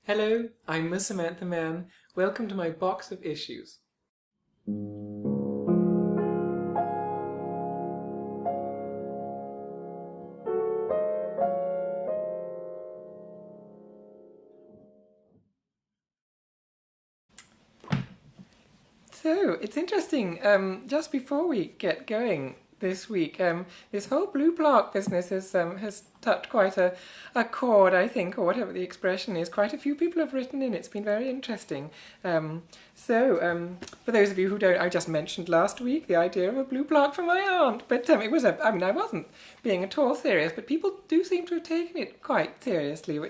Hello, I'm Miss Samantha Mann. Welcome to my box of issues. So, it's interesting, just before we get going this week, this whole blue plaque business has touched quite a chord, I think, or whatever the expression is. Quite a few people have written in. It's been very interesting. For those of you who don't, I just mentioned last week the idea of a blue plaque for my aunt, but it was I wasn't being at all serious, but people do seem to have taken it quite seriously,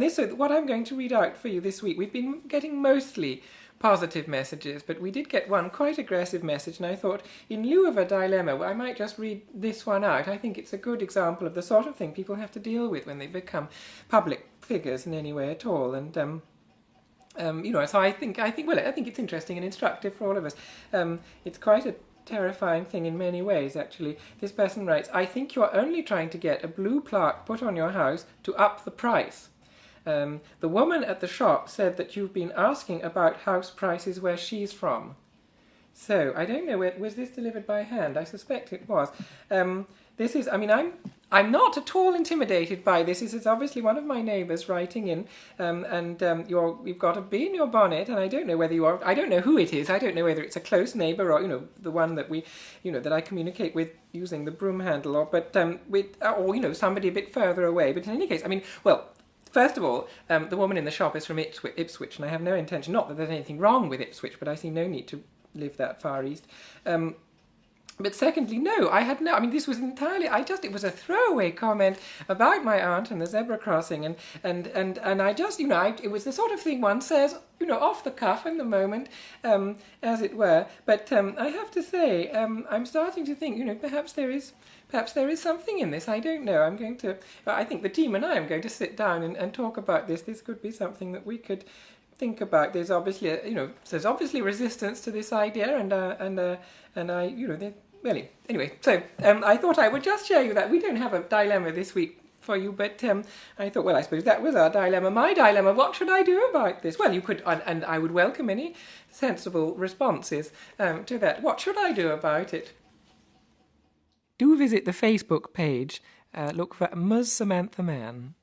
so what I'm going to read out for you this week, we've been getting mostly positive messages, but we did get one quite aggressive message, and I thought, in lieu of a dilemma, I might just read this one out. I think it's a good example of the sort of thing people have to deal with when they become public figures in any way at all. And so I think it's interesting and instructive for all of us. It's quite a terrifying thing in many ways, actually. This person writes, "I think you're only trying to get a blue plaque put on your house to up the price. The woman at the shop said that you've been asking about house prices where she's from." So, I don't know, was this delivered by hand? I suspect it was. I'm not at all intimidated by this. This is obviously one of my neighbours writing in, you've got a bee in your bonnet, and I don't know I don't know who it is. I don't know whether it's a close neighbour or, the one that that I communicate with using the broom handle, or somebody a bit further away. But in any case, first of all, the woman in the shop is from Ipswich, and I have no intention, not that there's anything wrong with Ipswich, but I see no need to live that far east. But secondly, no, this was entirely, it was a throwaway comment about my aunt and the zebra crossing, and I just, it was the sort of thing one says, off the cuff in the moment, as it were. But I have to say, I'm starting to think, perhaps there is something in this. I don't know. I think the team and I am going to sit down and talk about this. This could be something that we could think about. There's obviously resistance to this idea, anyway. So I thought I would just share you that. We don't have a dilemma this week for you, but I thought, I suppose that was our dilemma. My dilemma, what should I do about this? Well, you could, and I would welcome any sensible responses to that. What should I do about it? Do visit the Facebook page. Look for Ms. Samantha Mann.